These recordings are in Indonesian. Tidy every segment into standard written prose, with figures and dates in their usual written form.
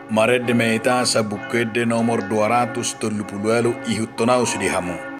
Mare de meita sa bukede nomor 230 ihuttonau sudihamu.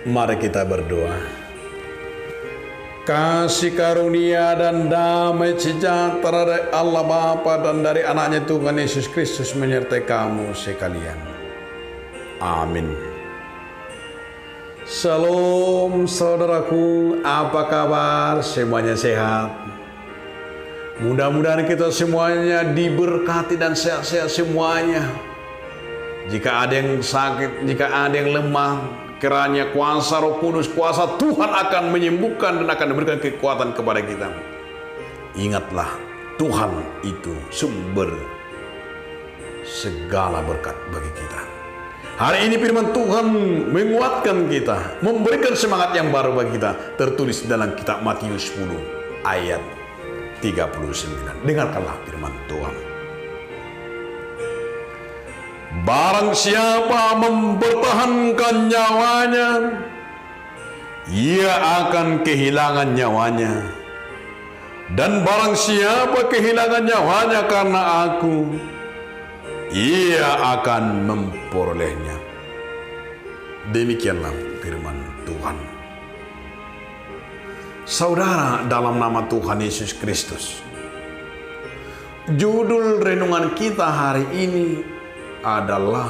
Mari kita berdoa. Kasih karunia dan damai sejahtera dari Allah Bapa dan dari anaknya Tuhan Yesus Kristus menyertai kamu sekalian. Amin. Shalom saudaraku, apa kabar? Semuanya sehat? Mudah-mudahan kita semuanya diberkati dan sehat-sehat semuanya. Jika ada yang sakit, jika ada yang lemah, kiranya kuasa Roh Kudus, kuasa Tuhan akan menyembuhkan dan akan memberikan kekuatan kepada kita. Ingatlah, Tuhan itu sumber segala berkat bagi kita. Hari ini firman Tuhan menguatkan kita, memberikan semangat yang baru bagi kita. Tertulis dalam kitab Matius 10 ayat 39. Dengarkanlah firman Tuhan. Barang siapa mempertahankan nyawanya, ia akan kehilangan nyawanya. Dan barang siapa kehilangan nyawanya karena aku, ia akan memperolehnya. Demikianlah firman Tuhan. Saudara, dalam nama Tuhan Yesus Kristus, judul renungan kita hari ini adalah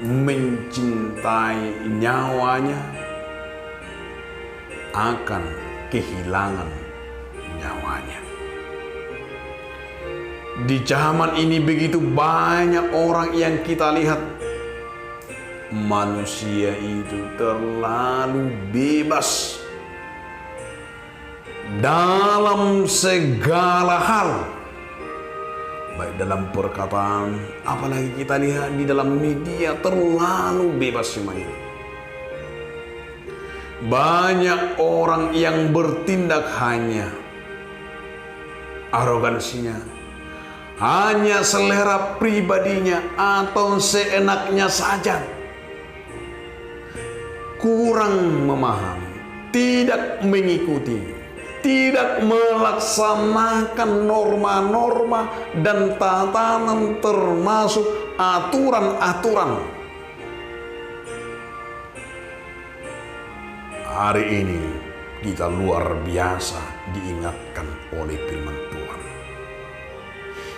mencintai nyawanya akan kehilangan nyawanya. Di zaman ini begitu banyak orang yang kita lihat, manusia itu terlalu bebas dalam segala hal. Baik dalam perkataan, apalagi kita lihat di dalam media, terlalu bebas semuanya. Banyak orang yang bertindak hanya arogansinya, hanya selera pribadinya atau seenaknya saja. Kurang memahami, tidak mengikuti, tidak melaksanakan norma-norma dan tatanan termasuk aturan-aturan. Hari ini kita luar biasa diingatkan oleh firman Tuhan.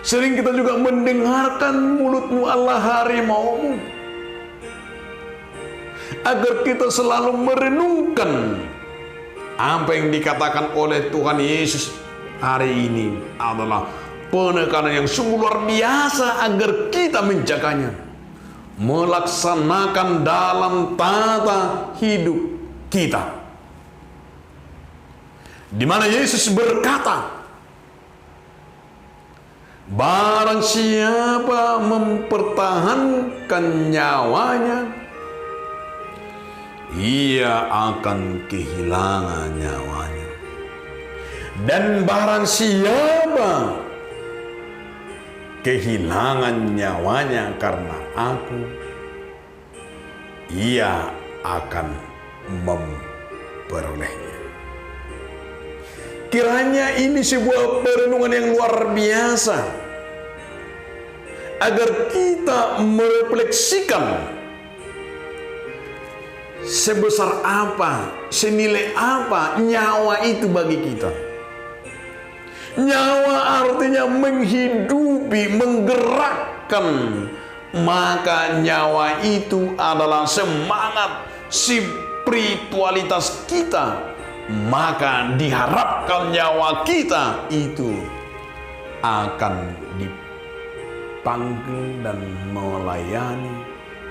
Sering kita juga mendengarkan mulutmu adalah harimaumu, agar kita selalu merenungkan apa yang dikatakan oleh Tuhan Yesus hari ini adalah penekanan yang sungguh luar biasa agar kita menjaganya, melaksanakan dalam tata hidup kita. Di mana Yesus berkata, barang siapa mempertahankan nyawanya, ia akan kehilangan nyawanya. Dan barang siapa kehilangan nyawanya karena aku, ia akan memperolehnya. Kiranya ini sebuah perenungan yang luar biasa, agar kita merefleksikan sebesar apa, senilai apa nyawa itu bagi kita. Nyawa artinya menghidupi menghidupi, menggerakkan, maka nyawa itu adalah semangat spiritualitas kita. Maka diharapkan nyawa kita itu akan dipanggil dan melayani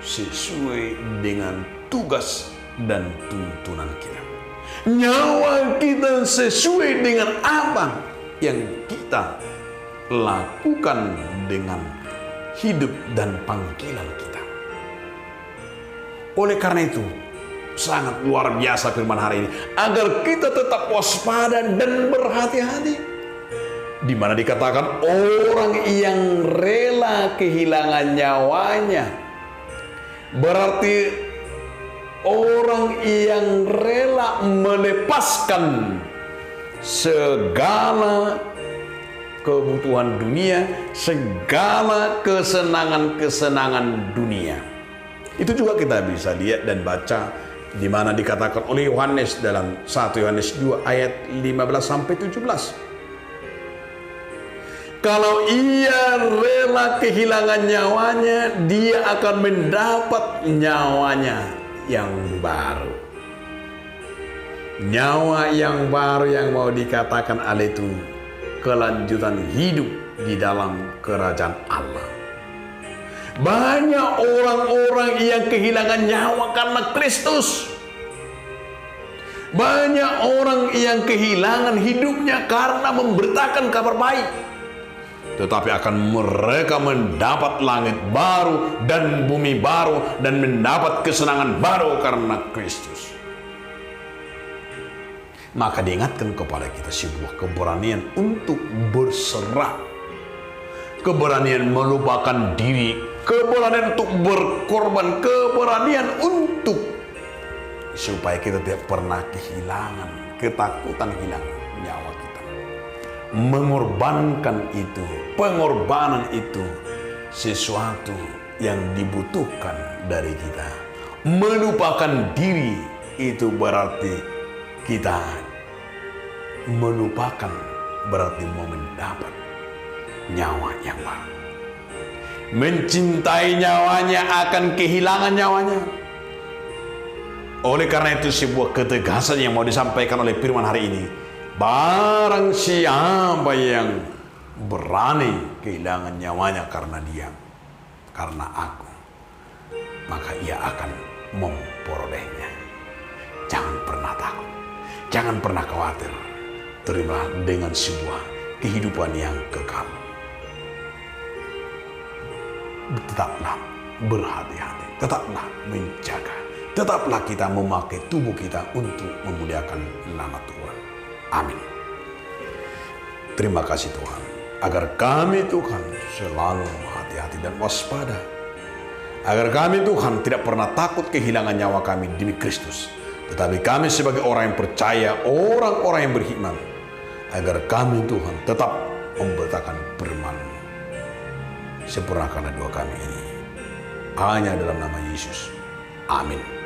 sesuai dengan tugas dan tuntunan kita. Nyawa kita sesuai dengan apa yang kita lakukan dengan hidup dan panggilan kita. Oleh karena itu, sangat luar biasa firman hari ini, agar kita tetap waspada dan berhati-hati. Di mana dikatakan orang yang rela kehilangan nyawanya, berarti orang yang rela melepaskan segala kebutuhan dunia, segala kesenangan-kesenangan dunia. Itu juga kita bisa lihat dan baca di mana dikatakan oleh Yohanes dalam 1 Yohanes 2 ayat 15 sampai 17. Kalau ia rela kehilangan nyawanya, dia akan mendapat nyawanya yang baru. Nyawa yang baru yang mau dikatakan Allah itu kelanjutan hidup di dalam kerajaan Allah. Banyak orang-orang yang kehilangan nyawa karena Kristus. Banyak orang yang kehilangan hidupnya karena memberitakan kabar baik. Tetapi akan mereka mendapat langit baru dan bumi baru dan mendapat kesenangan baru karena Kristus. Maka diingatkan kepada kita sebuah keberanian untuk berserah, keberanian melupakan diri, keberanian untuk berkorban, keberanian untuk supaya kita tidak pernah kehilangan, ketakutan hilang nyawa kita. Mengorbankan itu, pengorbanan itu sesuatu yang dibutuhkan dari kita. Melupakan diri itu berarti kita melupakan, berarti mau mendapat nyawa yang baru. Mencintai nyawanya akan kehilangan nyawanya. Oleh karena itu sebuah ketegasan yang mau disampaikan oleh firman hari ini. Barang siapa yang berani kehilangan nyawanya karena dia, karena aku, maka ia akan memperolehnya. Jangan pernah takut. Jangan pernah khawatir, terimalah dengan sebuah kehidupan yang kekal. Tetaplah berhati-hati, tetaplah menjaga, tetaplah kita memakai tubuh kita untuk memuliakan nama Tuhan. Amin. Terima kasih Tuhan, agar kami Tuhan selalu hati-hati dan waspada. Agar kami Tuhan tidak pernah takut kehilangan nyawa kami demi Kristus. Tetapi kami sebagai orang yang percaya, orang-orang yang beriman, agar kami Tuhan tetap memberitakan firman-Mu. Sempurnakanlah doa kami ini hanya dalam nama Yesus. Amin.